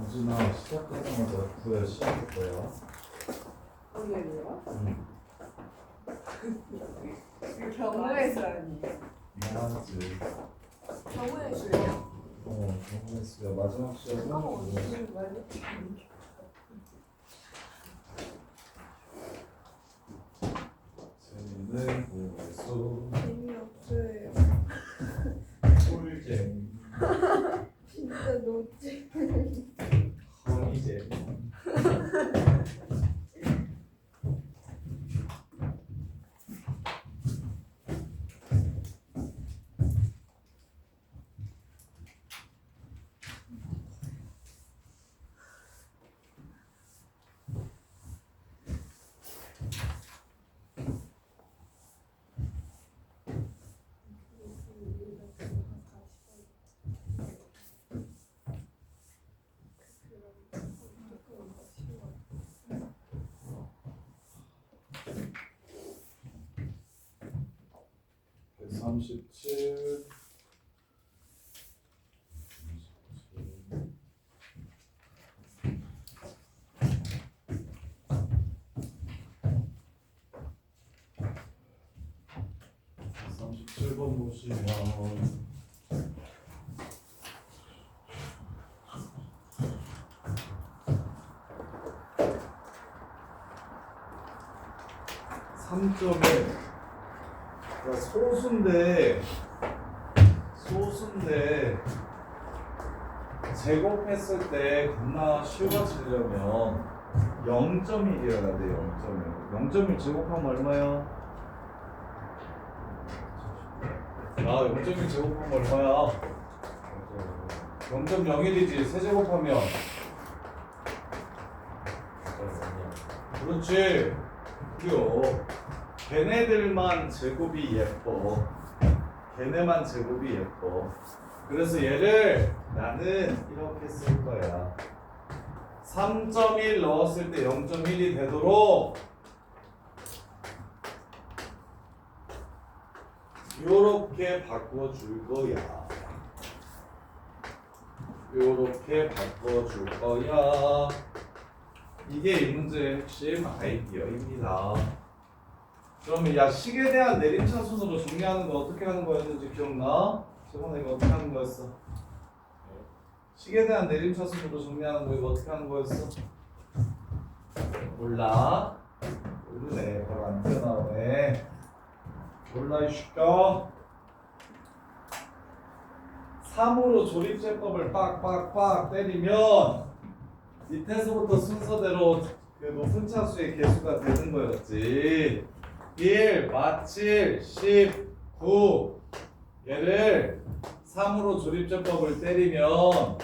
우진아 시작하자마자 구야 시작할 거야. 오늘이요? 경우의 수 아니에요? 이만하지. 경우의 수요? 경우의 수야 마지막 시작은 재밌는 구의 수. 재미없어요. 꿀잼. 진짜 노지. 허니잼. (137) (37번) 보시면 3점에 그러니까 소수인데 제곱했을 때 겁나 쉬워지려면 0.1이어야 돼. 0.1 0.1 제곱하면 얼마야? 0.1 제곱하면 얼마야? 0.01이지. 세제곱하면 그렇지. 그래요. 걔네들만 제곱이 예뻐. 걔네만 제곱이 예뻐. 그래서 얘를 나는 이렇게 쓸 거야. 3.1 넣었을 때 0.1이 되도록 요렇게 바꿔줄 거야. 요렇게 바꿔줄 거야. 이게 이 문제의 핵심 아이디어입니다. 그러면 야 식에 대한 내림차순으로 정리하는 거 어떻게 하는 거였는지 기억나? 저번에 이거 어떻게 하는 거였어? 식에 대한 내림차순으로 정리하는 거 이거 어떻게 하는 거였어? 몰라? 모르네. 바로 안 튀어나오네. 몰라 이 새끼야. 3으로 조립제법을 빡빡빡 때리면 밑에서부터 순서대로 그 높은 차수의 개수가 되는 거였지. 1, 7, 10, 9 얘를 3으로 조립제법을 때리면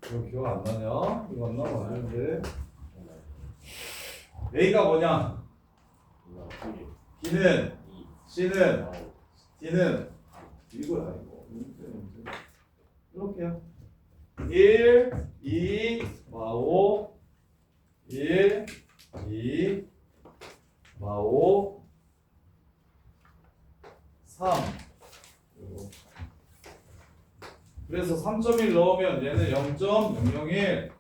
이거 기억 안 나냐? 이거 안 나왔는데 A가 뭐냐? B는 C는 D는 이거야 이거 이렇게요. 1, 2, 5 1, 2, 5 3 그래서 3.1 넣으면 얘는 0.001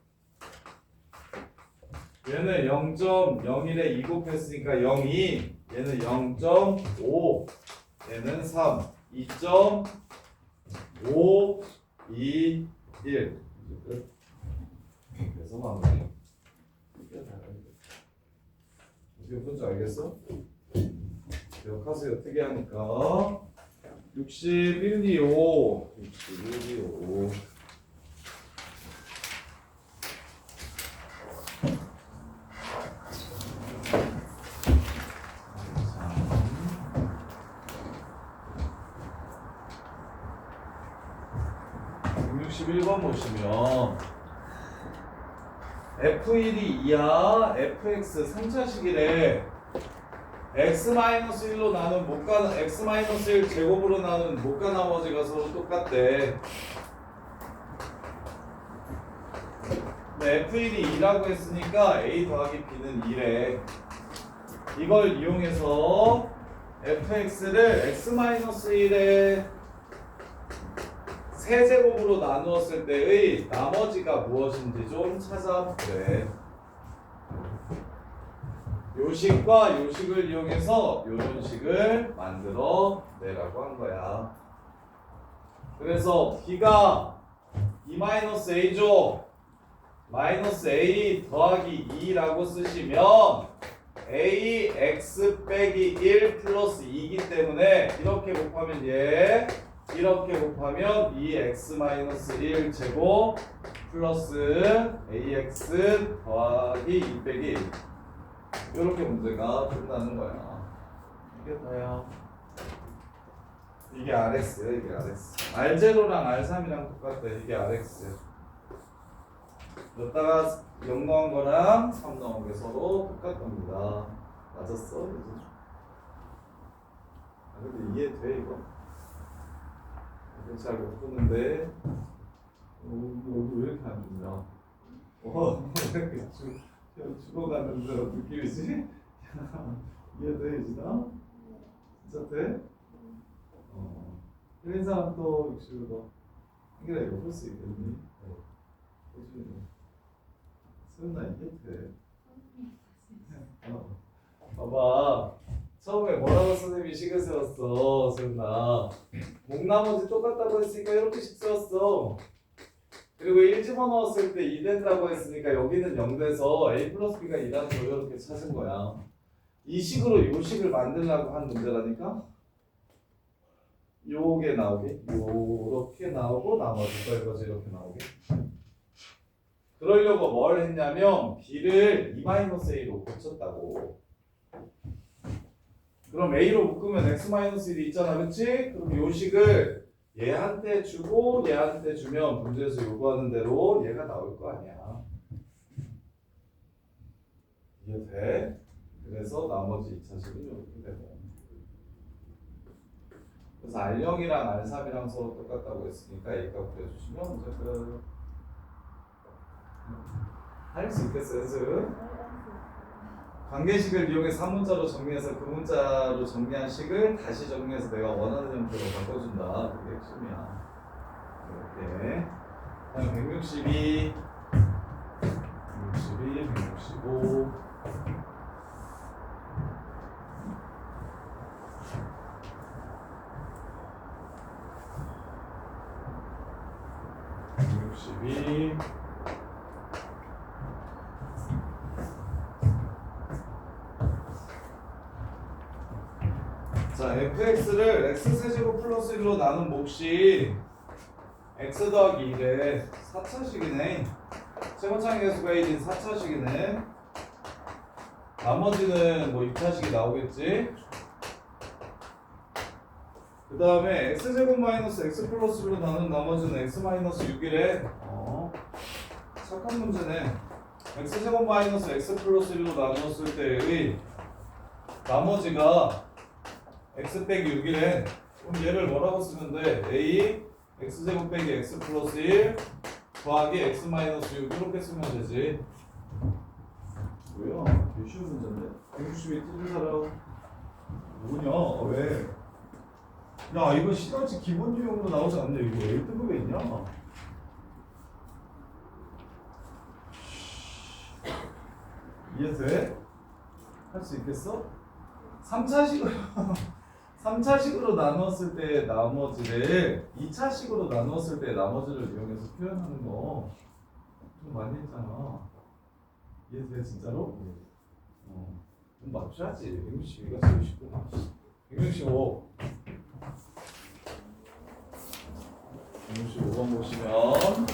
얘는 0.01에 2 곱했으니까 0.2 얘는 0.5 얘는 3 2.5 2 1 그래서 마무리. 이게 뭔지 알겠어? 기억하세요. 어떻게 하니까 61, 2, 5 61, 2, 5 161번 보시면 F1이 2야 fx 3차식이래. x-1로 나눈 못가 x-1 제곱으로 나눈 못가 나머지가 서로 똑같대. 근데 F1이 2라고 했으니까 A 더하기 B는 2래. 이걸 이용해서 fx를 x-1의 세제곱으로 나누었을 때의 나머지가 무엇인지 좀 찾아보래. 요식과 요식을 이용해서 요런 식을 만들어 내라고 한 거야. 그래서 b가 2-a죠. 마이너스 a 더하기 2라고 쓰시면 a x 빼기 1 플러스 2이기 때문에 이렇게 곱하면 이렇게 곱하면 2x 마이너스 1 제곱 플러스 ax 더하기 2 빼기 1 이렇게 문제가 끝나는 거야. 이게 다야. 이게 RX야. 이게 RX. R0랑 R3이랑 똑같아. 이게 RX. 여기다가 0 넣은 거랑 3 넣은 게 서로 똑같답니다. 맞았어? 그지? 아, 근데 이해돼 이거? 잘 못 푸는데 여기 왜 이렇게 안 좋냐? 왜 이렇게 죽어가는 그런 느낌이지? 이해돼 이진아? 진짜 돼? 그런 사람 또 65도 한결아 이거 풀 수 있겠니? 수연아 이게 돼. 봐봐. 처음에 뭐라고 선생님이 식을 세웠어, 수연아. 목나머지 똑같다고 했으니까 이렇게씩 세웠어. 그리고 1 집어넣었을 때 2 된다고 했으니까 여기는 0 돼서 A 플러스 B가 2라는 걸 이렇게 찾은 거야. 이 식으로 요 식을 만들려고 한 문제라니까? 요게 나오게, 요렇게 나오고 나머지 거기까지 이렇게 나오게. 그러려고 뭘 했냐면 B를 2-A로 고쳤다고. 그럼 A로 묶으면 X-1이 있잖아, 그치? 그럼 요 식을 얘한테 주고 얘한테 주면 문제에서 요구하는 대로 얘가 나올 거 아니야. 이해돼? 그래서 나머지 2차식은 이렇게 되고. 그래서 R0이랑 R3이랑 서로 똑같다고 했으니까 얘가 구해주시면 문제 끝. 할 수 있겠어요, 연습? 관계식을 이용해서 한 문자로 정리해서 그 문자로 정리한 식을 다시 정리해서 내가 원하는 형태로 바꿔준다. 그게 핵심이야. 이렇게. 다음 162, 165. 자, fx를 x세제곱 플러스 1로 나눈 몫이 x 더하기 1의 4차식이네. 세번창의 개수가 1인 4차식이네. 나머지는 뭐 2차식이 나오겠지. 그 다음에 x제곱 마이너스 x 플러스 1로 나눈 나머지는 x 마이너스 6이래. 착한 문제네. x제곱 마이너스 x 플러스 1로 나누었을 때의 나머지가 x 빼기 6이래. 그럼 얘를 뭐라고 쓰면 돼? a x제곱 빼기 x 플러스 1 더하기 x 마이너스 6 이렇게 쓰면 되지. 뭐야? 되게 쉬운 문제인데? 162 뜯은 사람 누구냐? 왜? 야 이거 시간치 기본 유형으로 나오지 않냐? 이거 왜 1등급에 있냐? 이해돼? 할 수 있겠어? 3차식으로 나누었을 때 나머지를 2차식으로 나누었을 때 나머지를 이용해서 표현하는 거 좀 많이 했잖아. 이해돼 진짜로? 좀 맞춰야지. 162가 제일 쉽구나. 165 165번 보시면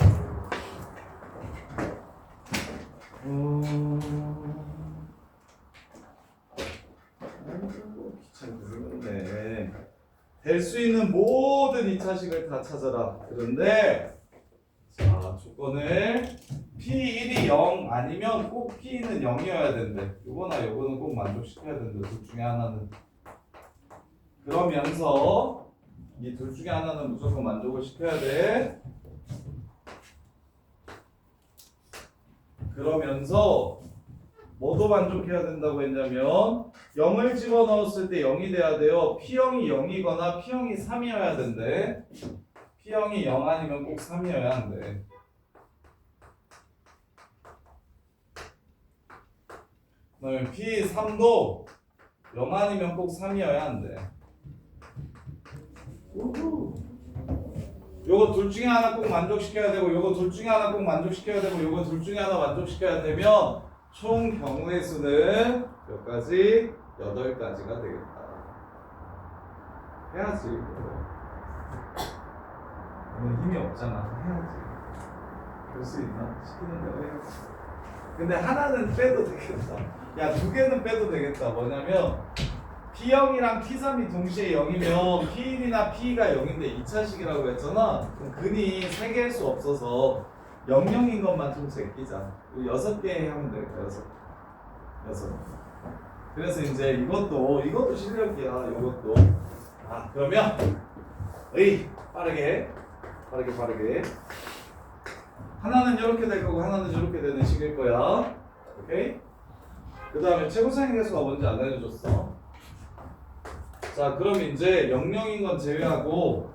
귀찮게 생겼네. 될 수 있는 모든 2차식을 다 찾아라. 그런데 자 조건을 P1이 0 아니면 꼭 P는 0이어야 된대. 요거나 요거는 꼭 만족시켜야 된대. 둘 중에 하나는. 그러면서 이 둘 중에 하나는 무조건 만족을 시켜야 돼. 그러면서 뭐도 만족해야 된다고 했냐면 0을 집어넣었을 때 0이 돼야 돼요. P형이 0이거나 P형이 3이어야 된대. P형이 0 아니면 꼭 3이어야 한대. 그다음에 P3도 0 아니면 꼭 3이어야 한대. 요거 둘 중에 하나 꼭 만족시켜야 되고 요거 둘 중에 하나 꼭 만족시켜야 되고 요거 둘 중에 하나 만족시켜야 되면 총 경우의 수는 몇 가지? 8가지가 되겠다. 해야지. 오늘 힘이 없잖아. 해야지. 볼 수 있나? 시키는 대로 해야지. 근데 하나는 빼도 되겠다. 야, 2개는 빼도 되겠다. 뭐냐면 P0이랑 P3이 동시에 0이면 P1이나 P2가 0인데 2차식이라고 했잖아. 그럼 근이 3개일 수 없어서 00인 것만 좀 제끼자. 6개 하면 되겠다. 6. 그래서 이제 이것도 실력이야. 이것도. 그러면 빠르게 하나는 이렇게 될 거고 하나는 이렇게 되는 식일 거야. 오케이? 그 다음에 최고차항 계수가 뭔지 안 알려줬어. 자, 그럼 이제 00인 건 제외하고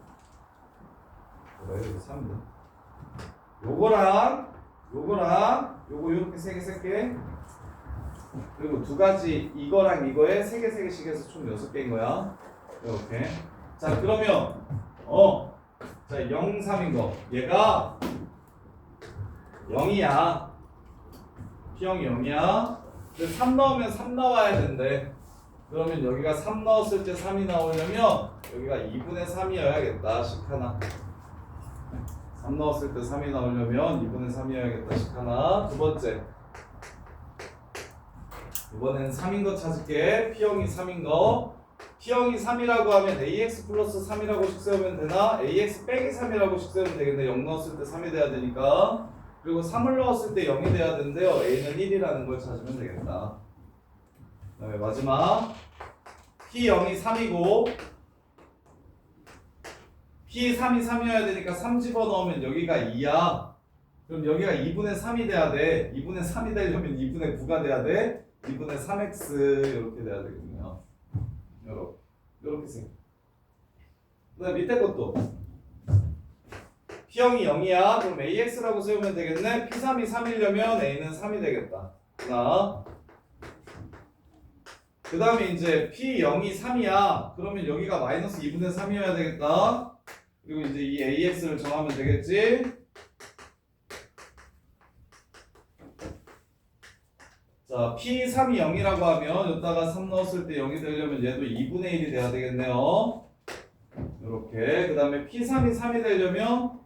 이렇게 3이다. 요거랑 요거 이렇게 3개 쓸게. 그리고 2가지 이거랑 이거에 3개씩 해서 총 6개인 거야. 이렇게. 자, 그러면 자, 0, 3인 거. 얘가 0이야. P형이 0이야. 근데 3 넣으면 3 나와야 된대. 그러면 여기가 3 넣었을 때 3이 나오려면 여기가 2분의 3이어야겠다. 식 하나. 3 넣었을 때 3이 나오려면 2분의 3이어야겠다. 식 하나. 두 번째. 이번엔 3인 거 찾을게. P형이 3인 거. P형이 3이라고 하면 AX 플러스 3이라고 식 세우면 되나? AX 빼기 3이라고 식 세우면 되겠네. 0 넣었을 때 3이 돼야 되니까. 그리고 3을 넣었을 때 0이 돼야 되는데요. A는 1이라는 걸 찾으면 되겠다. 그 다음에 마지막 P0이 3이고 P3이 3이어야 되니까 3 집어넣으면 여기가 2야. 그럼 여기가 2분의 3이 돼야 돼. 2분의 3이 되려면 2분의 9가 돼야 돼. 2분의 3x 이렇게 돼야 되거든요. 요렇게 생겨. 그 다음에 밑에 것도 P형이 0이야. 그럼 AX라고 세우면 되겠네. P3이 3이려면 A는 3이 되겠다. 하나. 그 다음에 이제 P0이 3이야. 그러면 여기가 마이너스 2분의 3이어야 되겠다. 그리고 이제 이 AX를 정하면 되겠지. 자, P3이 0이라고 하면 여기다가 3 넣었을 때 0이 되려면 얘도 2분의 1이 돼야 되겠네요. 이렇게. 그 다음에 P3이 3이 되려면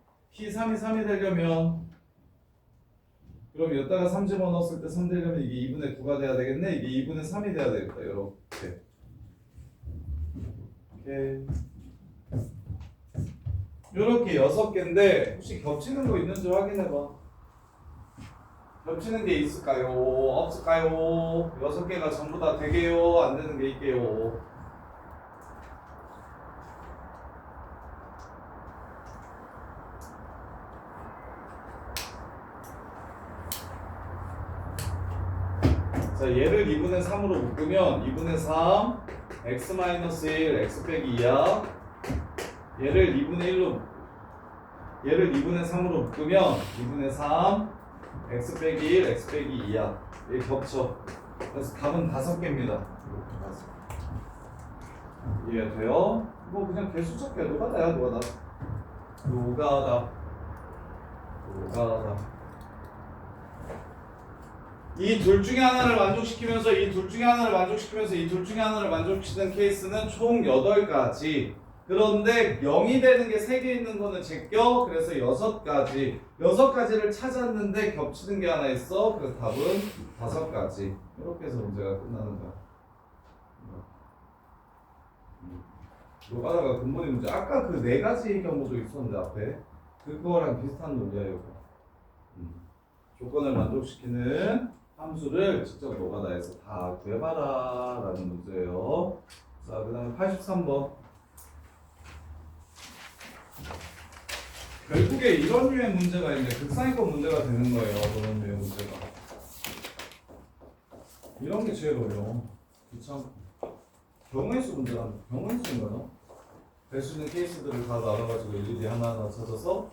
그럼 여기다가 3 집어넣었을 때 3 되려면 이게 2분의 9가 돼야 되겠네. 이게 2분의 3이 돼야 되겠다. 이렇게. 이렇게 6개인데 혹시 겹치는 거 있는지 확인해봐. 겹치는 게 있을까요? 없을까요? 6개가 전부 다 되게요? 안 되는 게 있게요? 자, 얘를 2분의 3으로 묶으면 2분의 3 x-1 x 빼기 2야. 얘를 2분의 3으로 묶으면 2분의 3 x 빼기 1 x 빼기 2야. 얘 겹쳐. 그래서 답은 5개입니다. 이해돼요? 뭐 그냥 개수 척해. 노가다야 노가다. 이 둘 중에 하나를 만족시키면서 이 둘 중에 하나를 만족시키는 케이스는 총 8가지. 그런데 0이 되는 게 3개 있는 거는 제껴. 그래서 6가지를 찾았는데 겹치는 게 하나 있어. 그래서 답은 5가지. 이렇게 해서 문제가 끝나는 거야. 노가다가 근본의 문제. 아까 그 4가지 경우도 있었는데 앞에 그거랑 비슷한 논리야 이거. 조건을 만족시키는 함수를 직접 노가다에서 다 구해봐라 라는 문제예요. 자, 그 다음에 83번. 결국에 이런 류의 문제가 있는데 극상위권 문제가 되는 거예요. 그런 류의 문제가. 이런 게 제일 어려워. 귀찮고. 경우의 수 문제라는 경우의 수인가요? 될 수 있는 케이스들을 다 나눠가지고 일일이 하나하나 찾아서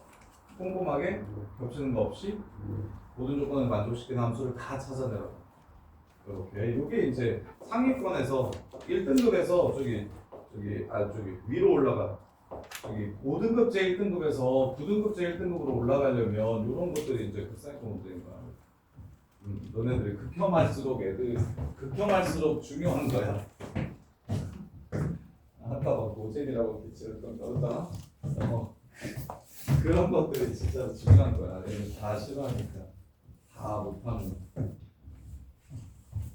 꼼꼼하게 겹치는 거 없이 모든 조건을 만족시키는 함수를 다 찾아내라. 이렇게 이게 이제 상위권에서 1등급에서 저기 위로 올라가. 저기 5등급 제1등급에서 9등급 제1등급으로 올라가려면 이런 것들이 이제 급상권 문제인 거야. 너네들이 극혐할수록 극혐할수록 중요한 거야. 아까 막 노잼이라고 기치했던 거 있잖아. 그런 것들이 진짜 중요한 거야. 얘는 다 싫어하니까 다 못하는.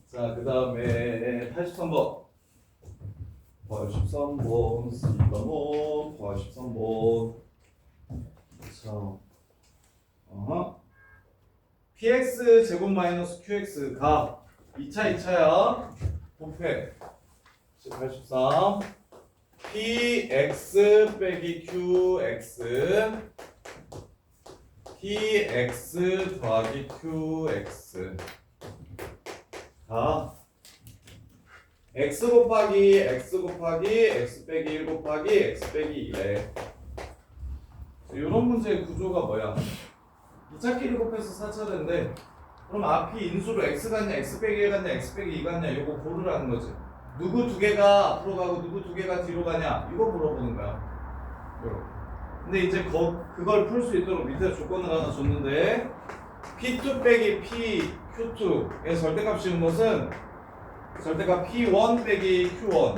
자, 그 다음에 83번. 83번 C번호 83번. 자, px 제곱 마이너스 qx가 2차야. 곱해 83 px 빼기 qx px 더하기 qx 가 x 곱하기 x 빼기 1 곱하기 x 빼기 2래. 이런 문제의 구조가 뭐야? 2차끼리 곱해서 4차례인데 그럼 앞이 인수로 x 같냐 x 빼기 1 같냐 x 빼기 2 같냐 이거 고르라는 거지. 누구 두 개가 앞으로 가고 누구 두 개가 뒤로 가냐 이거 물어보는 거야. 이렇게. 근데 이제 그걸 풀 수 있도록 밑에 조건을 하나 줬는데 P2 빼기 PQ2의 절대값 씌운 것은 절대값 P1 빼기 Q1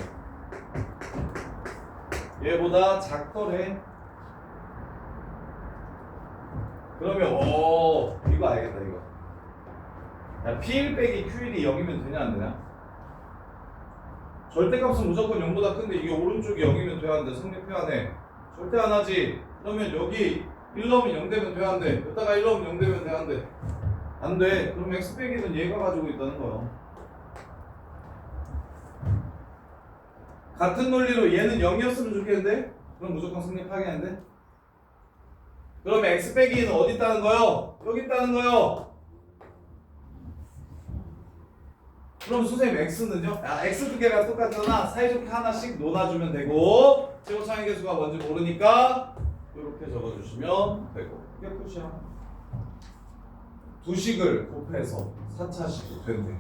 얘보다 작더래. 그러면 이거 알겠다 이거. 야, P1 빼기 Q1이 0이면 되냐 안 되냐? 절대값은 무조건 0보다 큰데 이게 오른쪽이 0이면 돼야 안 돼? 성립해야 안 해? 절대 안 하지. 그러면 여기 1 넣으면 0 되면 돼야 안 돼? 여기다가 1 넣으면 0 되면 돼야 안 돼? 안 돼. 그럼 x 빼기는 얘가 가지고 있다는 거야. 같은 논리로 얘는 0이었으면 좋겠는데? 그럼 무조건 성립하겠는데? 그러면 x 빼기는 어디 있다는 거요? 여기 있다는 거요. 그럼 선생님 x는요? x 두 개가 똑같잖아. 사이좋게 하나씩 놓아주면 되고 최고차항 계수가 뭔지 모르니까 이렇게 적어주시면 되고 이게 끝이야. 두 식을 곱해서 4차식이 된대.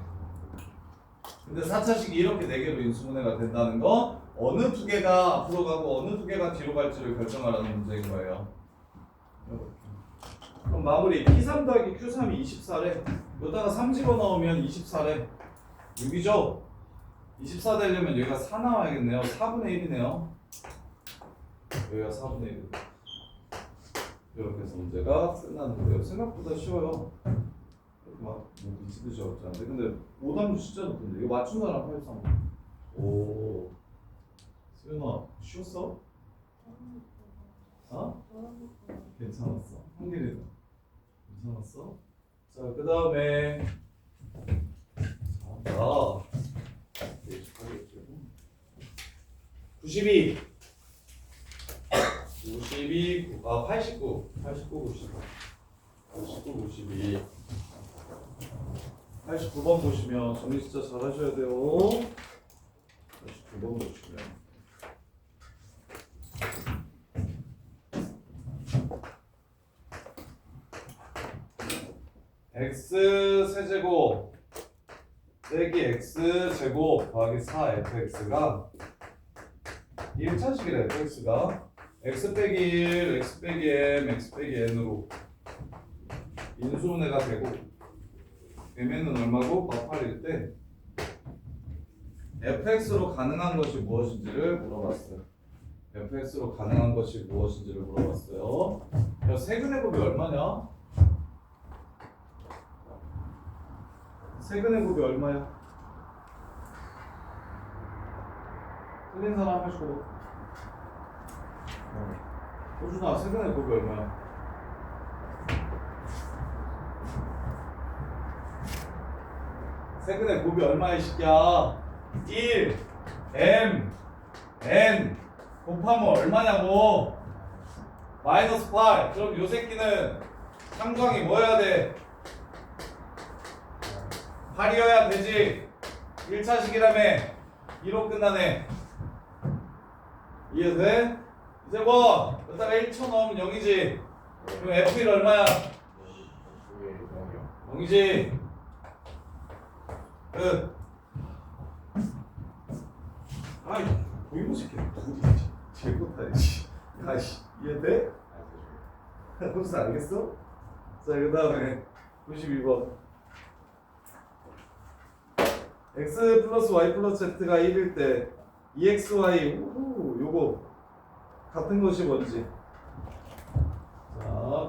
근데 4차식이 이렇게 4개로 인수분해가 된다는 거 어느 두 개가 앞으로 가고 어느 두 개가 뒤로 갈지를 결정하라는 문제인 거예요. 이렇게. 그럼 마무리 P3 더하기 Q3이 24래. 여기다가 3 집어넣으면 24래. 6이죠? 24 되려면 여기가 4 나와야겠네요. 4분의 1이네요. 여기가 4분의 1. 이렇게 해서 문제가 끝나는데요. 생각보다 쉬워요. 막 미치듯이 어렵지 않은데 근데 오답률 진짜 높은데 이거 맞춘 사람 83. 오 수연아 쉬웠어? 괜찮았어. 한길이도 괜찮았어? 자 그 다음에 92 89 92 89번 보시면 정리 진짜 잘 하셔야 돼요. 89번 보시면 x 세제곱 빼기 x 제곱 더하기 4fx가 1차식이래. fx가 x 빼기 1, x 빼기 m, x 빼기 n으로 인수분해가 되고 mn은 얼마고? 8일 때 fx로 가능한 것이 무엇인지를 물어봤어요. fx로 가능한 것이 무엇인지를 물어봤어요. 야, 세근의 곱이 얼마냐? 세근의 곱이 얼마야? 틀린 사람 하시고. 호준아, 세근의 곱이 얼마야? 세근의 곱이 얼마야 이 새끼야? 1 m n 곱하면 얼마냐고? 마이너스 8. 그럼 요 새끼는 상수항이 뭐여야 돼? 8이어야 되지. 1차식이라며 2로 끝나네. 이해돼? 이제 뭐 여기다가 1쳐 넣으면 0이지. 그럼 F1 얼마야? 0이지. 끝. 아이 보이고 싶게 둘이 제일 못하지. 야씨 이해돼? 무슨 알겠어? 자 그 다음에 92번 x 플러스 y 플러스 z가 1일 때 2xy 우후 요거 같은 것이 뭔지. 자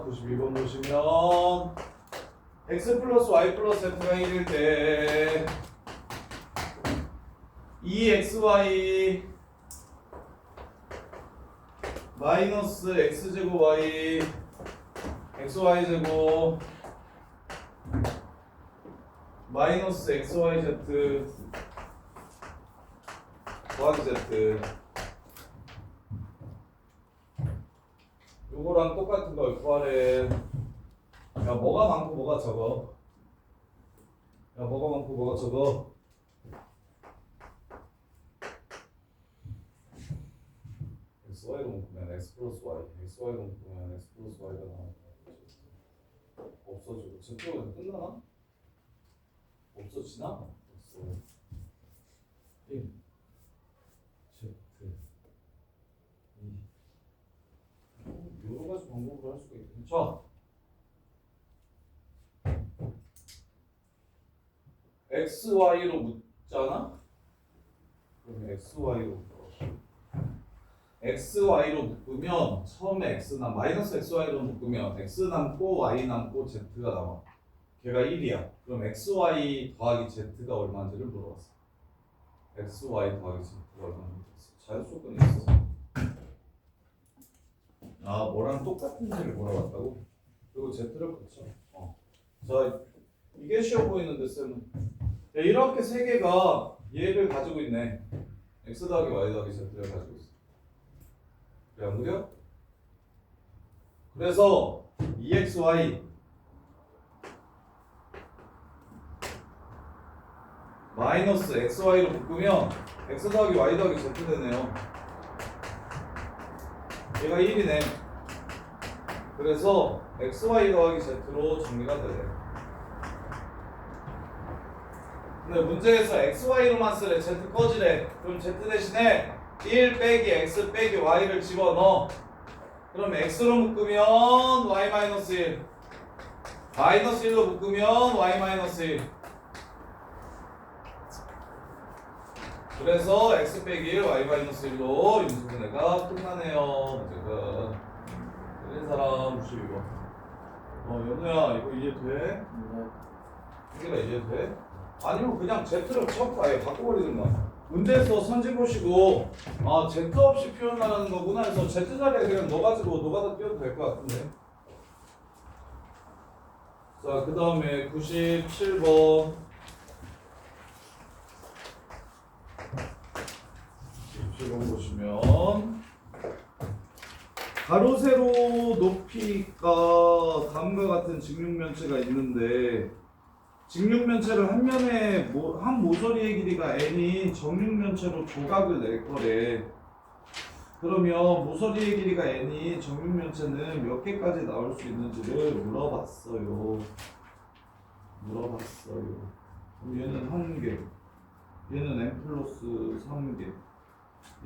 92번 보시면 x 플러스 y 플러스 z가 1일 때 2xy 마이너스 x제곱 y xy제곱 마이너스 xyz 더하기 z 요거랑 똑같은 걸 구하래. 야 뭐가 많고 뭐가 적어? 야 뭐가 많고 뭐가 적어? xy로 묶으면 x 플러스 y xy로 묶으면 x 플러스 y가 나와. 없어지고 제표가 끝나나? 없어지나? 없어. 1 Z 2 여러 가지 방법으로 할 수가 있겠네. 자 XY로 묻잖아? 그러면 XY로 XY로 묶으면 처음에 X남 마이너스 XY로 묶으면 X 남고 Y 남고 Z가 남아. 걔가 1이야. 그럼 XY 더하기 Z가 얼마인지를 물어봤어. XY 더하기 Z가 얼마인지 물어봤어. 자연수조건이 있어. 아 뭐랑 똑같은지를 물어봤다고? 그리고 Z를 붙여. 자 이게 쉬워 보이는데 쌤은 이렇게 세 개가 얘를 가지고 있네. X 더하기 Y 더하기 Z를 가지고 있어. 왜 안 그려? 그래서 2xy 마이너스 xy로 묶으면 x 더하기 y 더하기 z 되네요. 얘가 1이네. 그래서 xy 더하기 z로 정리가 되네. 근데 문제에서 xy로만 쓰래. z 꺼지래. 그럼 z 대신에 1 빼기 x 빼기 y를 집어넣어. 그럼 x로 묶으면 y 마이너스 1 마이너스 1로 묶으면 y 마이너스 1 그래서 x 빼기 1 y 마이너스 1로 인수분해가 끝나네요. 문제가 틀린 사람 92번. 연우야 이거 이해돼? 이게가 이해돼? 아니면 그냥 z를 쳐 아예 바꿔버리든가. 문제에서 선지 보시고 아 z 없이 표현하라는 거구나 해서 z 자리에 그냥 넣어가지고 노가다 띄워도 될 것 같은데. 자 그 다음에 97번 97번 보시면 가로 세로 높이가 다음과 같은 직육면체가 있는데 직육면체를 한 면에 한 모서리의 길이가 n인 정육면체로 조각을 낼 거래. 그러면 모서리의 길이가 n인 정육면체는 몇 개까지 나올 수 있는지를 물어봤어요. 그럼 얘는 1개, 얘는 n 플러스 3개,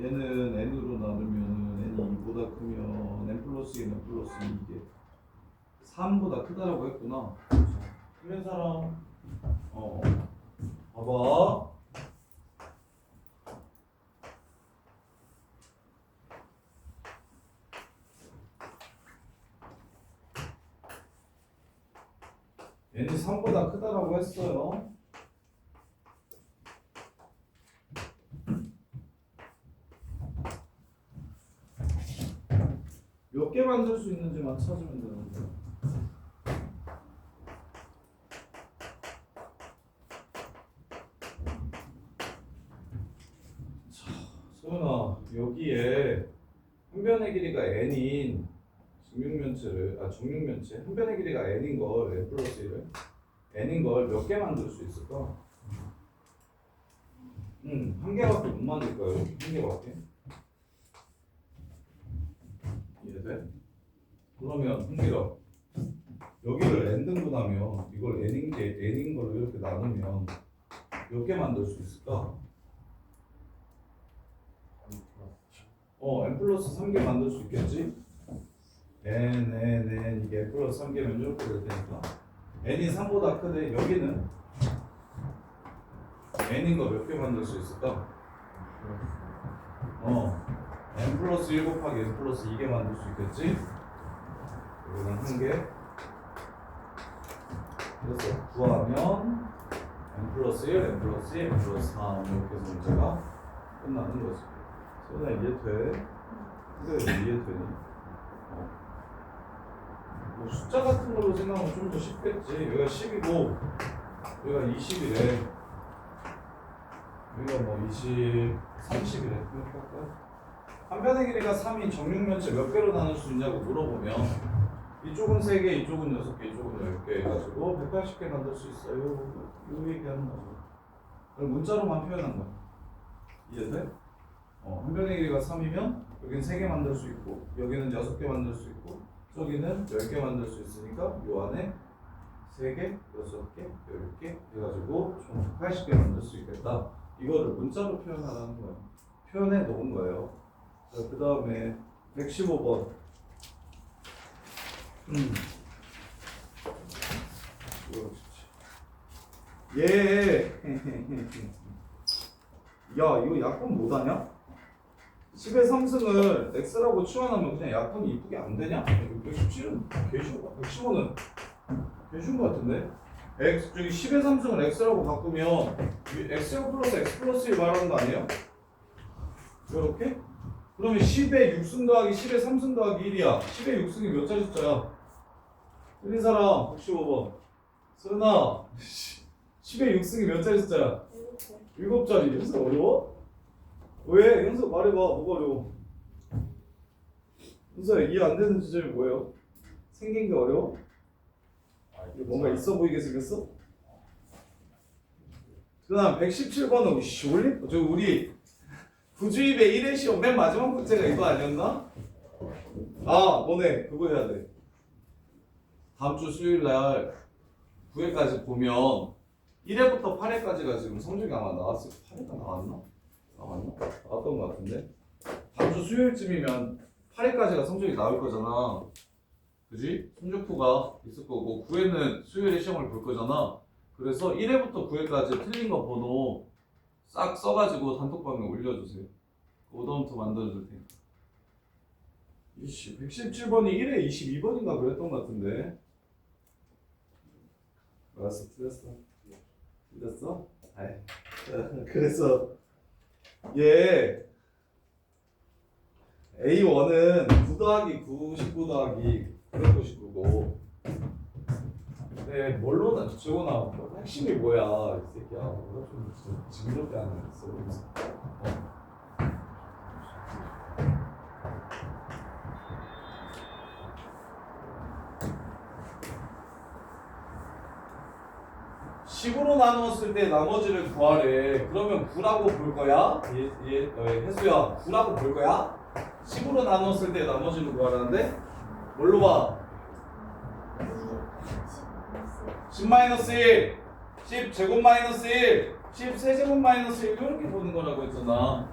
얘는 n으로 나누면 n이 2보다 크면 n 플러스 1, n 플러스 2개 3보다 크다라고 했구나. 틀린 사람 봐봐. n이 3보다 크다라고 했어요. 몇 개 만들 수 있는지만 찾으면 되는데. 소연아 여기에 한 변의 길이가 n인 정육면체 한 변의 길이가 n인 걸 n 플러스 1을 n인 걸 몇 개 만들 수 있을까? 한 개밖에 못 만들 거예요. 한 개밖에. 이해돼? 그러면 흥미로 여기를 n 등분하면 이걸 n인 걸로 이렇게 나누면 몇 개 만들 수 있을까? n 플러스 3개 만들 수 있겠지? n 이게 n 플러스 3개면 이렇게 될 테니까 n이 3보다 크대. 여기는 n인 거 몇 개 만들 수 있을까? n 플러스 1 곱하기 n 플러스 2개 만들 수 있겠지? 여기는 한 개. 그래서 구하면 n 플러스 1, n 플러스 2, n 플러스 3 이렇게 해서 문제가 끝나는 거지. 소연아 이해돼? 근데 왜 이해되니? 뭐 숫자 같은 걸로 생각하면 좀 더 쉽겠지. 여기가 10이고 여기가 20이래. 여기가 뭐 20, 30이래. 이렇게 할까요? 한 편의 길이가 3인 정육면체 몇 개로 나눌 수 있냐고 물어보면 이쪽은 3개, 이쪽은 6개, 이쪽은 10개 해가지고 180개 만들 수 있어요. 요 얘기하는 거죠. 그럼 문자로만 표현한 거야. 이해돼? 한 편의 길이가 3이면 여기는 3개 만들 수 있고 여기는 6개 만들 수 있고 저기는 10개 만들 수 있으니까 요 안에 3개, 6개, 10개 해가지고 총 180개 만들 수 있겠다. 이거를 문자로 표현하라는 거야. 표현해 놓은 거예요. 자, 그 다음에 115번. 얘. 야, 이거 약분 못하냐? 10의 3승을 x라고 치환하면 그냥 약분이 이쁘게 안 되냐? 117은 개쉬운 거. 115는 개쉬운 거 같은데? x 저기 10의 3승을 x라고 바꾸면 x제곱 플러스 x 플러스 1 말하는 거 아니에요? 이렇게? 그러면 10의 6승 더하기 10의 3승 더하기 1이야. 10의 6승이 몇 자리 숫자야? 틀린 사람 115번. 쓰나 10의 6승이 몇 자리 숫자야? 7자리. 현수 어려워? 왜? 현수 말해봐. 뭐가 어려워? 현수야 이해 안 되는 지점이 뭐예요? 생긴 게 어려워? 뭔가 있어 보이게 생겼어? 그 다음 117번은 원래 저 우리 구주입의 1회 시험 맨 마지막 문제가 이거 아니었나? 아 뭐네 그거 해야 돼. 다음 주 수요일 날 9회까지 보면 1회부터 8회까지가 지금 성적이 아마 나왔을 8회가 나왔나? 나왔던 것 같은데 다음 주 수요일쯤이면 8회까지가 성적이 나올 거잖아. 그지? 성적표가 있을 거고 9회는 수요일에 시험을 볼 거잖아. 그래서 1회부터 9회까지 틀린 거 번호 싹 써가지고 단톡방에 올려주세요. 오더헌트 만들어줄 테니까. 117번이 1회 22번인가 그랬던 것 같은데. 알았어, 틀렸어? 아이. 그래서 얘 A1은 9 더하기 9, 19 더하기 999고 근데 뭘로 적어놔? 핵심이 뭐야 이 새끼야. 뭐가 좀 징그럽게 하는 있어. (10으로) 나누었을 때 나머지를 구하래. 그러면 9라고 볼 거야? 혜수야 9라고 볼 거야? 10으로 나누었을 때 나머지를 구하라는데? 뭘로 봐? 10-1 10 제곱 마이너스 1 10 세제곱 마이너스 1 이렇게 보는 거라고 했잖아.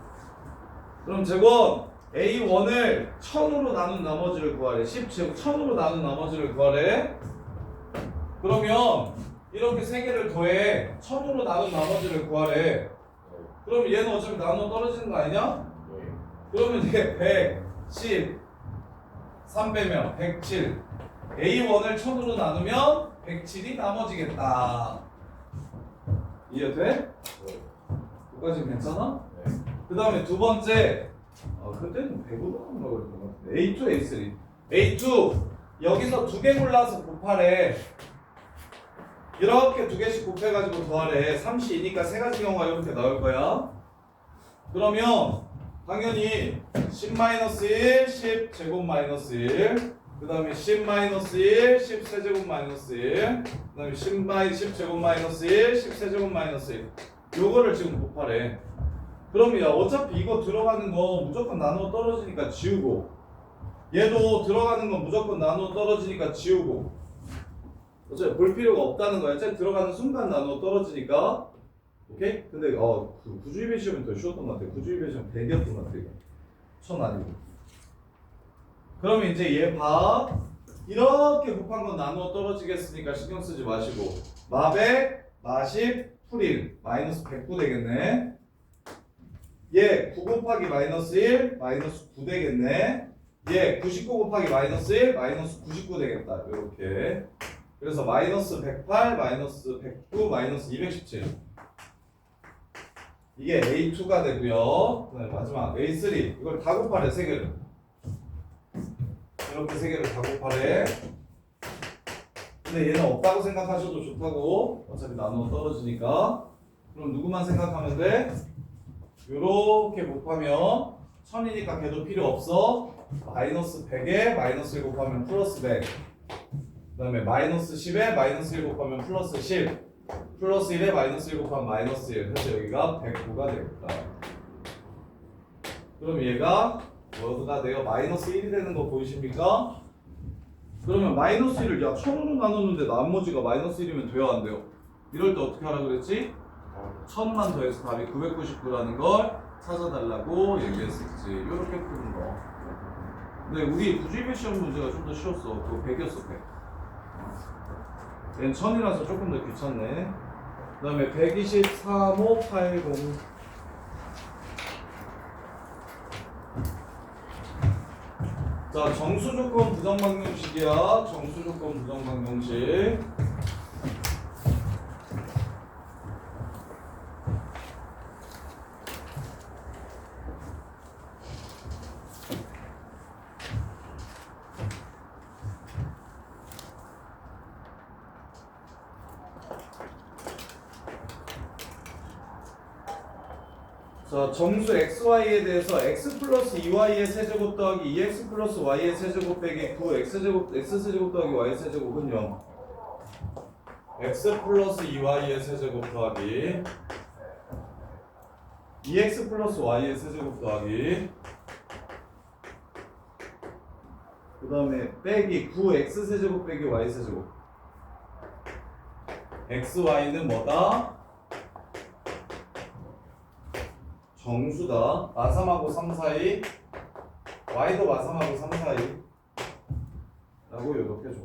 그럼 제곱 A1을 1000으로 나눈 나머지를 구하래. 10 제곱 1000으로 나눈 나머지를 구하래. 그러면 이렇게 세 개를 더해 1000으로 나눈 나머지를 구하래. 그럼 얘는 어차피 나눠 떨어지는 거 아니냐? 그러면 이게 110 3 빼면 107 A1을 1000으로 나누면 107이 나머지겠다. 이해돼? 여기까지 괜찮아? 그 다음에 두 번째 그때는 100으로 나눈다고 그랬던 것 같은데 A2, A3 A2 여기서 두 개 골라서 곱하래. 이렇게 두 개씩 곱해가지고 더하래. 3이니까 세 가지 경우가 이렇게 나올 거야. 그러면 당연히 10-1 10 제곱 마이너스 1 그 다음에 10-1 10 세제곱 마이너스 1 그 다음에 10 제곱 마이너스 1 10 세제곱 마이너스 1 요거를 지금 곱하래. 그러면 야 어차피 이거 들어가는 거 무조건 나누어 떨어지니까 지우고, 얘도 들어가는 건 무조건 나누어 떨어지니까 지우고, 어차피 볼 필요가 없다는 거야. 어차피 들어가는 순간 나누어 떨어지니까. 오케이? 근데 그 구주입의 시험이 더 쉬웠던 것 같아. 구주입의 시험 100이었던 것 같아. 이거 1000 아니고. 그러면 이제 얘 봐. 이렇게 곱한 건 나누어 떨어지겠으니까 신경 쓰지 마시고, 마백, 마십, 풀1 마이너스 109 되겠네. 얘 9 곱하기 마이너스 1 마이너스 9 되겠네. 얘 99 곱하기 마이너스 1 마이너스 99 되겠다. 이렇게. 그래서 마이너스 108 마이너스 109 마이너스 217. 이게 A2가 되고요. 그다음에 마지막 A3. 이걸 다 곱하래, 세 개를. 이렇게 세 개를 다 곱하래. 근데 얘는 없다고 생각하셔도 좋다고. 어차피 나누어 떨어지니까. 그럼 누구만 생각하면 돼? 요렇게 곱하면 1000이니까 걔도 필요 없어. 마이너스 100에 마이너스 1 곱하면 플러스 100. 그 다음에 마이너스 10에 마이너스 1 곱하면 플러스 10. 플러스 1에 마이너스 1 곱하면 마이너스 1. 그래서 여기가 109가 되겠다. 그럼 얘가 뭐가 돼요? 마이너스 1이 되는 거 보이십니까? 그러면 마이너스 1을 야 1000으로 나눴는데 나머지가 마이너스 1이면 돼요, 안 돼요? 이럴 때 어떻게 하라 그랬지? 1000만 더해서 답이 999라는 걸 찾아달라고 얘기했었지. 이렇게 푸는 거. 근데 우리 구주입의 시험 문제가 좀 더 쉬웠어. 그거 100이었어, 100. 얘는 1000이라서 조금 더 귀찮네. 그 다음에 123,580. 자, 정수조건 부정방정식이야. 정수조건 부정방정식. 자, 정수 xy에 대해서 x 플러스 2y의 세제곱 더하기 2x 플러스 y의 세제곱 빼기 9x제곱 x세제곱 더하기 y세제곱은 0. x 플러스 2y의 세제곱 더하기 2x 플러스 y의 세제곱 더하기 그 다음에 빼기 9x세제곱 빼기 y세제곱. xy는 뭐다? 정수다. 마삼하고 3 사이, y도 마삼하고 3 사이 라고 이렇게 줘.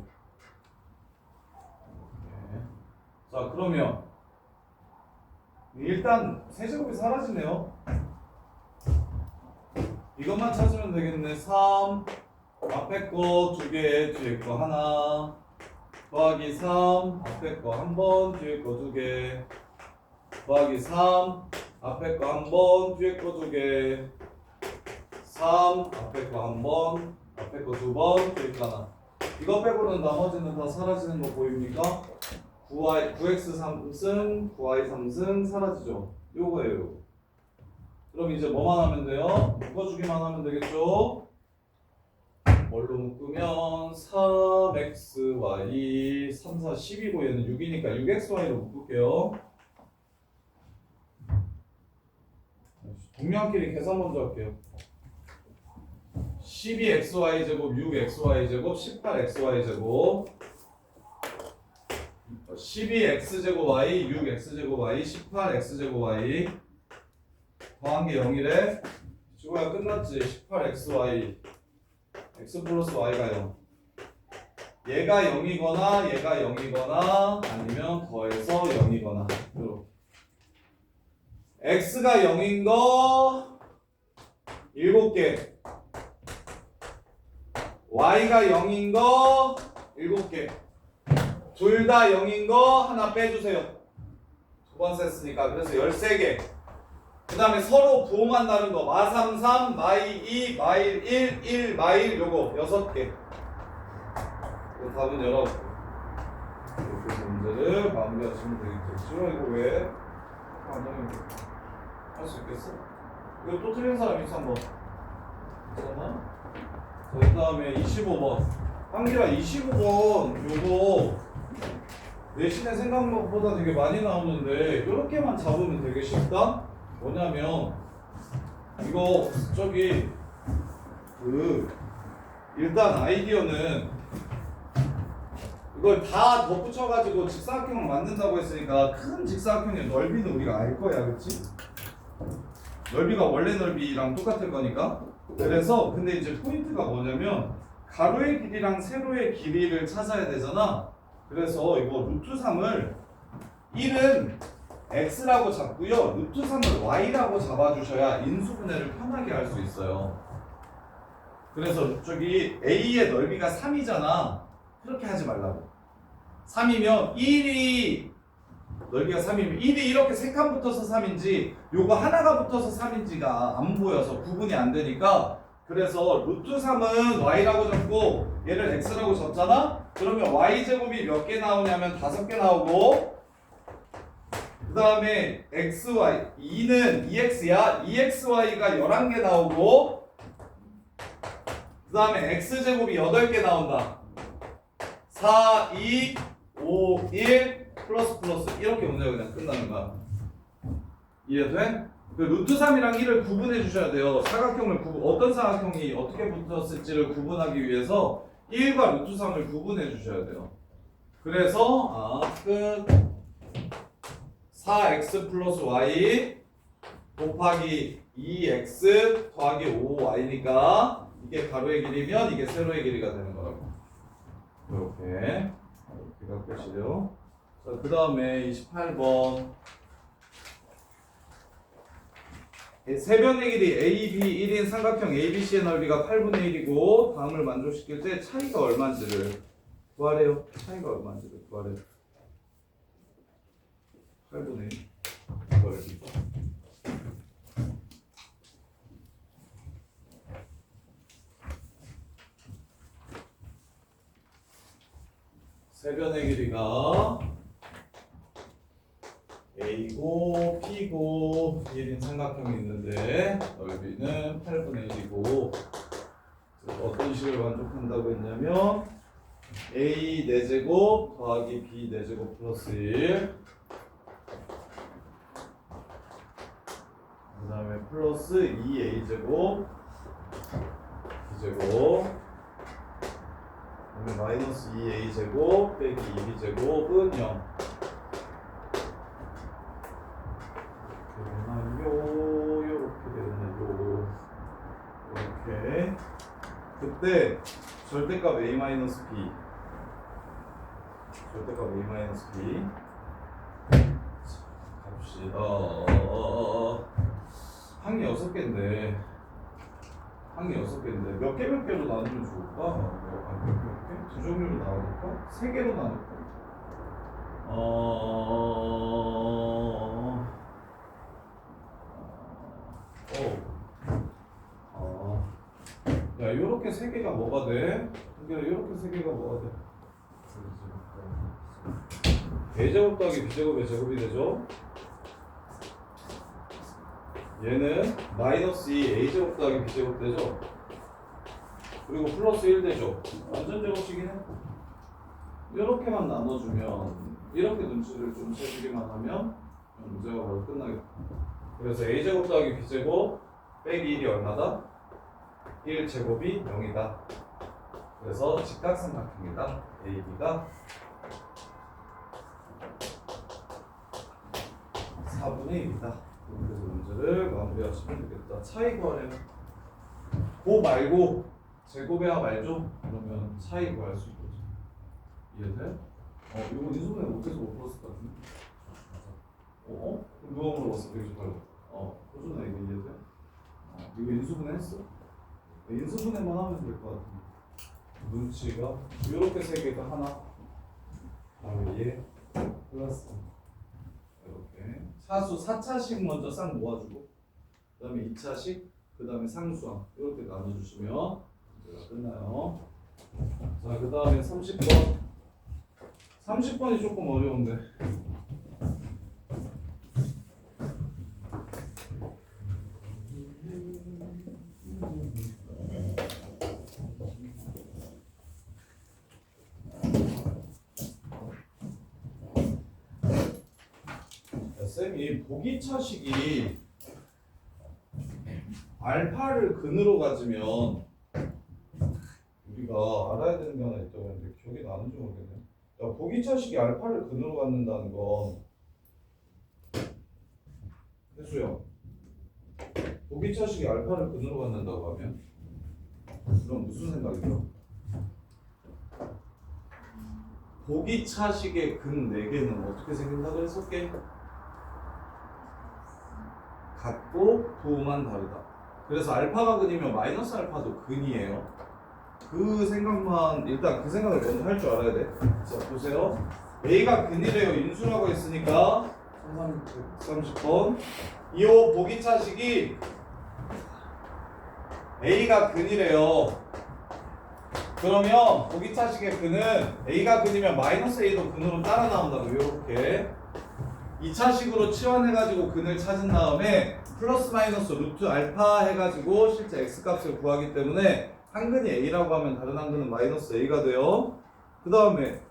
자, 그러면 일단 세제곱이 사라지네요. 이것만 찾으면 되겠네. 3 앞에 거 2개, 뒤에 거 하나 더하기 3 앞에 거 1번, 뒤에 거 2개 더하기 3 앞에 거 1번, 뒤에 거 2개 3 앞에 거 1번, 앞에 거 2번, 뒤에 거 하나. 이거 빼고는 나머지는 다 사라지는 거 보입니까? 9x 3승, 9y 3승 사라지죠. 요거예요, 요거. 그럼 이제 뭐만 하면 돼요? 묶어주기만 하면 되겠죠? 뭘로 묶으면 3xy 3, 4, 10이고 얘는 6이니까 6xy로 묶을게요. 동량끼리 계산 먼저 할게요. 12xy제곱 6xy제곱 18xy제곱 12x제곱 y 6x제곱 y 18x제곱 y 더한 게 0이래. 지구야 끝났지. 18xy x 플러스 y가 0. 얘가 0이거나 얘가 0이거나 아니면 더해서 0이거나 이렇게. x가 0인 거 7개, y가 0인 거 7개, 둘 다 0인 거 하나 빼주세요. 두 번 셌으니까. 그래서 13개. 그 다음에 서로 부호만 다른 거 마3 3, 마이2, 마일 1, 1, 마일 요거 6개. 그 답은 19개. 이렇게 해서 문제를 마무리하시면 되겠죠. 이거 왜? 할 수 있겠어? 이거 또 틀린 사람 있어 한번. 잠깐만. 그 다음에 25번. 한기라 25번 요거 내신의 생각보다 되게 많이 나오는데 이렇게만 잡으면 되게 쉽다? 뭐냐면 이거 저기 일단 아이디어는 이걸 다 덧붙여가지고 직사각형을 만든다고 했으니까 큰 직사각형의 넓이는 우리가 알 거야, 그치? 넓이가 원래 넓이랑 똑같을 거니까. 그래서 근데 이제 포인트가 뭐냐면 가로의 길이랑 세로의 길이를 찾아야 되잖아. 그래서 이거 루트 3을 1은 x라고 잡고요. 루트 3을 y라고 잡아주셔야 인수분해를 편하게 할 수 있어요. 그래서 저기 a의 넓이가 3이잖아. 그렇게 하지 말라고. 3이면 1이 넓이가 3이면 1이 이렇게 세 칸 붙어서 3인지 요거 하나가 붙어서 3인지가 안 보여서 구분이 안 되니까 그래서 루트 3은 y라고 잡고 얘를 x라고 잡잖아? 그러면 y제곱이 몇 개 나오냐면 5개 나오고 그 다음에 xy 2는 2x야 2xy가 11개 나오고 그 다음에 x제곱이 8개 나온다 4, 2, 5, 1 플러스 이렇게 문제가 그냥 끝나는 거야. 이해돼? 그 루트 3이랑 1을 구분해 주셔야 돼요. 사각형을 어떤 사각형이 어떻게 붙었을지를 구분하기 위해서 1과 루트 3을 구분해 주셔야 돼요. 그래서 끝 4x 플러스 y 곱하기 2x 더하기 5y니까 이게 가로의 길이면 이게 세로의 길이가 되는 거라고. 이렇게 여기가 끝이에요. 자, 그 다음에 28번 세변의 길이 AB 1인 삼각형 ABC의 넓이가 8분의 1이고 다음을 만족시킬 때 차이가 얼마인지를 구하래요. 차이가 얼마인지를 구하래요. 8분의 1 넓이 세변의 길이가 A고 P고 1인 삼각형이 있는데 넓이는 8분의 1이고 어떤 식을 만족한다고 했냐면 A 4제곱 더하기 B 4제곱 플러스 1 그 다음에 플러스 2A제곱 B제곱 그러면 마이너스 2A제곱 빼기 2B제곱은 0 요렇게 되네요. 이렇게 그때 절대값 A-B 절대값 A-B 값이 한 개 6개인데 한 개 6개인데 몇 개로 나누면 좋을까? 몇 개? 두 종류로 나눌까? 3개로 나눌까? 야, 요렇게 3개가 뭐가 돼? 요렇게 3개가 뭐가 돼? A제곱 더하기 B제곱의 제곱이 되죠? 얘는 마이너스 2 A제곱 더하기 B제곱 되죠? 그리고 플러스 1 되죠? 완전 제곱식이네? 이렇게만 나눠주면 이렇게 눈치를 좀 채주기만 하면 문제가 바로 끝나겠다. 그래서 A제곱 더하기 B제곱 빼기 1이 얼마다? 1제곱이 0이다. 그래서 직각삼각형이다. AB가 4분의 1이다. 그래서 문제를 마무리하시면 되겠다. 차이 구하래요. 고 말고 제곱해야 말죠? 그러면 차이 구할 수 있겠죠. 이해돼? 이거 인수분해 못해서 못 풀었을 것 같은데? 누가 물어봤어? 되게 좋아요. 호준아 이거 이해돼? 이거 인수분해 했어? 인수분해만 하면 될 것 같은데. 눈치가 이렇게 3개가 하나 그다음에 얘 플러스 이렇게 사수 4차식 먼저 싹 모아주고 그 다음에 2차식 그 다음에 상수항 이렇게 나눠주시면 문제가 끝나요. 자, 그 다음에 30번 30번이 조금 어려운데 쌤이 보기차식이 알파를 근으로 가지면 우리가 알아야 되는 게 하나 있다고 했는데 기억이 나는지 모르겠네. 야, 보기차식이 알파를 근으로 갖는다는 건 해수형 보기차식이 알파를 근으로 갖는다고 하면 그럼 무슨 생각이 들어? 보기차식의 근 4개는 어떻게 생긴다고 했었게? 같고 부호만 다르다. 그래서 알파가 근이면 마이너스 알파도 근이에요. 그 생각만 일단 그 생각을 먼저 할 줄 알아야 돼. 자 보세요. A가 근이래요. 인수라고 했으니까 30번 이호 보기차식이 A가 근이래요. 그러면 보기차식의 근은 A가 근이면 마이너스 A도 근으로 따라 나온다고 이렇게 2차식으로 치환해가지고 근을 찾은 다음에 플러스 마이너스 루트 알파 해가지고 실제 x 값을 구하기 때문에 한 근이 A라고 하면 다른 한 근은 마이너스 A가 돼요. 그 다음에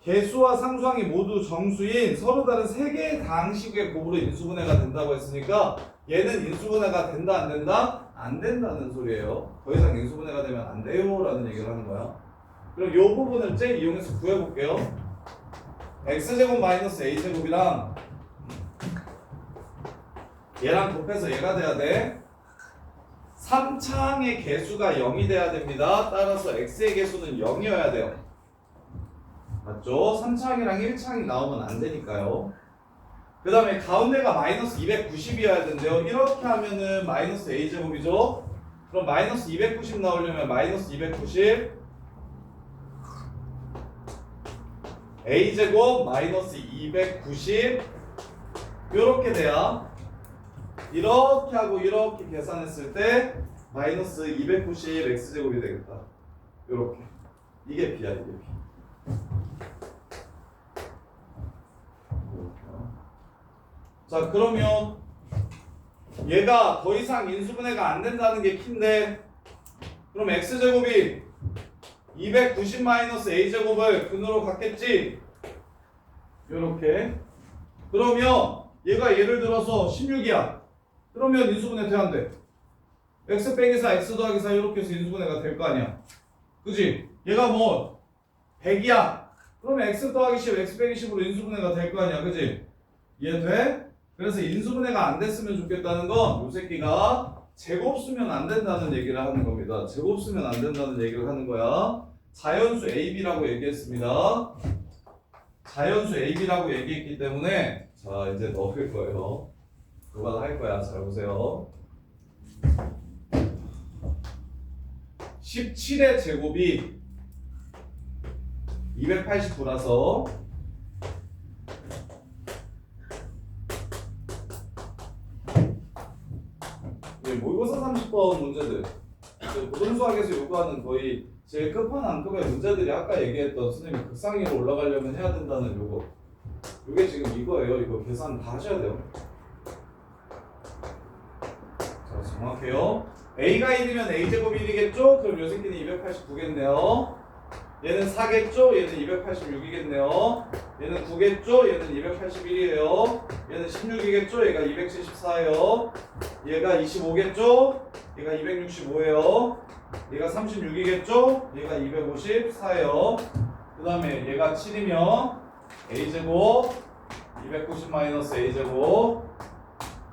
개수와 상수항이 모두 정수인 서로 다른 3개의 다항식의 곱으로 인수분해가 된다고 했으니까 얘는 인수분해가 된다 안 된다? 안 된다는 소리예요. 더 이상 인수분해가 되면 안 돼요 라는 얘기를 하는 거야. 그럼 이 부분을 제 이용해서 구해볼게요. x제곱 마이너스 a제곱이랑 얘랑 곱해서 얘가 돼야 돼. 3차항의 개수가 0이 돼야 됩니다. 따라서 x의 개수는 0이어야 돼요. 맞죠? 3차항이랑 1차항이 나오면 안 되니까요. 그 다음에 가운데가 마이너스 290이어야 된대요. 이렇게 하면은 마이너스 a제곱이죠. 그럼 마이너스 290 나오려면 마이너스 290 a제곱 마이너스 290 이렇게 돼야 이렇게 하고 이렇게 계산했을 때 마이너스 290 x제곱이 되겠다. 이렇게 이게 b야 이게 b. 자 그러면 얘가 더 이상 인수분해가 안 된다는 게 키인데 그럼 x제곱이 290 마이너스 a제곱을 근으로 갖겠지? 요렇게 그러면 얘가 예를 들어서 16이야 그러면 인수분해 돼야 안 돼? x 빼기 4 x 더하기 4 이렇게 해서 인수분해가 될 거 아니야 그지? 얘가 뭐 100이야 그러면 x 더하기 10 x 빼기 10으로 인수분해가 될 거 아니야 그지? 이해돼? 그래서 인수분해가 안 됐으면 좋겠다는 건 이 새끼가 제곱 쓰면 안 된다는 얘기를 하는 겁니다. 제곱 쓰면 안 된다는 얘기를 하는 거야. 자연수 AB라고 얘기했습니다. 자연수 AB라고 얘기했기 때문에 자 이제 넣을 거예요. 그만 할 거야. 잘 보세요. 17의 제곱이 289라서 모의고사 30번 문제들 고등수학에서 요구하는 거의 제일 끝판왕급의 문제들이 아까 얘기했던 선생님이 극상위로 올라가려면 해야 된다는 요거 요게 지금 이거예요. 이거 계산 다 하셔야 돼요. 자 정확해요. A가 1이면 A제곱이 1이겠죠? 그럼 요 새끼는 289겠네요. 얘는 4겠죠? 얘는 286이겠네요. 얘는 9겠죠? 얘는 281이에요. 얘는 16이겠죠? 얘가 274예요. 얘가 25겠죠? 얘가 265예요. 얘가 36이겠죠? 얘가 254예요. 그 다음에 얘가 7이면 A제곱 290 마이너스 A제곱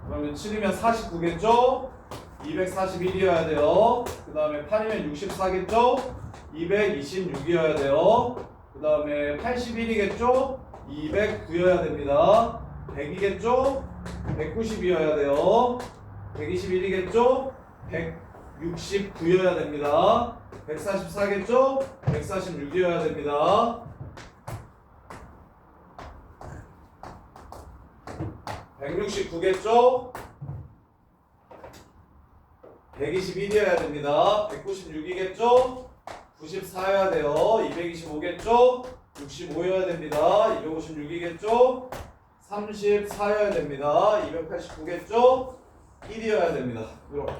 그러면 7이면 49겠죠? 241이어야 돼요. 그 다음에 8이면 64겠죠? 226이어야 돼요. 그 다음에 81이겠죠? 209여야 됩니다. 100이겠죠? 190이어야 돼요. 121이겠죠? 169여야 됩니다. 144겠죠? 146이어야 됩니다. 169겠죠? 121이어야 됩니다. 196이겠죠? 94여야 돼요. 225겠죠? 65여야 됩니다. 256이겠죠? 34여야 됩니다. 289겠죠? 1이어야 됩니다. 이렇게.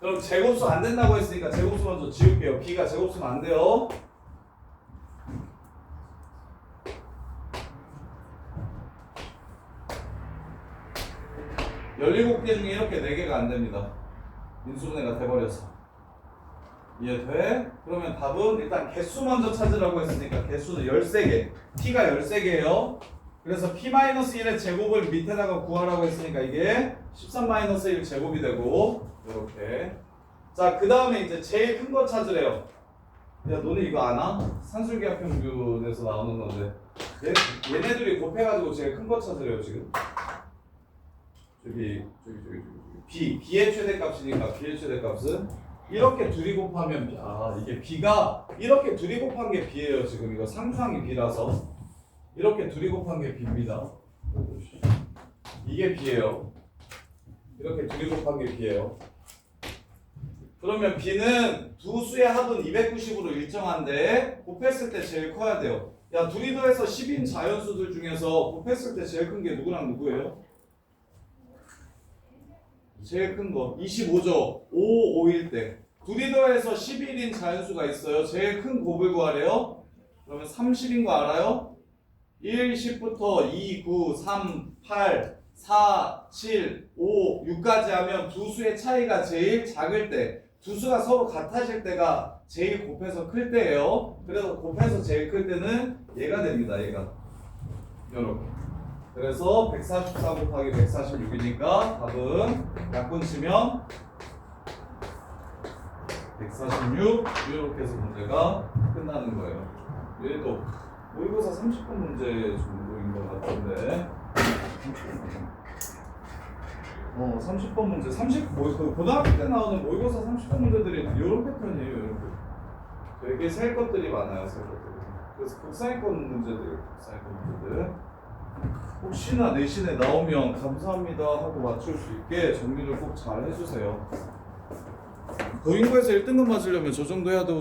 그럼 제곱수 안 된다고 했으니까 제곱수 먼저 지울게요. B가 제곱수면 안 돼요. 17개 중에 이렇게 4개가 안 됩니다. 인수분해가 돼버려서. 이해돼? 그러면 답은 일단 개수 먼저 찾으라고 했으니까 개수는 13개. P가 13개예요. 그래서 P-1의 제곱을 밑에다가 구하라고 했으니까 이게 13-1 제곱이 되고 이렇게. 자, 그 다음에 이제 제일 큰 거 찾으래요. 야, 너네 이거 아나? 산술계합 평균에서 나오는 건데 얘네들이 곱해가지고 제일 큰 거 찾으래요 지금. 저기 B의 최대값이니까 B의 최대값은 이렇게 둘이 곱하면 이게 B가 이렇게 둘이 곱한 게 B예요. 지금 이거 상수항이 B라서 이렇게 둘이 곱한 게 B입니다. 이게 B예요. 이렇게 둘이 곱한 게 B예요. 그러면 B는 두 수의 합은 290으로 일정한데 곱했을 때 제일 커야 돼요. 야, 둘이 더해서 10인 자연수들 중에서 곱했을 때 제일 큰 게 누구랑 누구예요? 제일 큰 거 25죠. 5, 5일 때 둘이 더해서 11인 자연수가 있어요. 제일 큰 곱을 구하래요. 그러면 30인 거 알아요? 1, 10부터 2, 9, 3, 8, 4, 7, 5, 6까지 하면 두 수의 차이가 제일 작을 때, 두 수가 서로 같아질 때가 제일 곱해서 클 때예요. 그래서 곱해서 제일 클 때는 얘가 됩니다. 얘가 이렇게. 그래서 144 곱하기 146이니까 답은 약분 치면 146 이렇게 해서 문제가 끝나는 거예요. 얘도 모의고사 30분 문제 정도인 것 같은데 30번 문제 고등학교 때 나오는 모의고사 30번 문제들이 이런 패턴이에요. 이런 패턴. 되게 셀 것들이 많아요. 셀 것들이. 그래서 국사위권 문제들 혹시나 내신에 나오면 감사합니다 하고 맞출 수 있게 정리를 꼭 잘 해주세요. 도인고에서 1등급 맞으려면 저 정도 해야 되고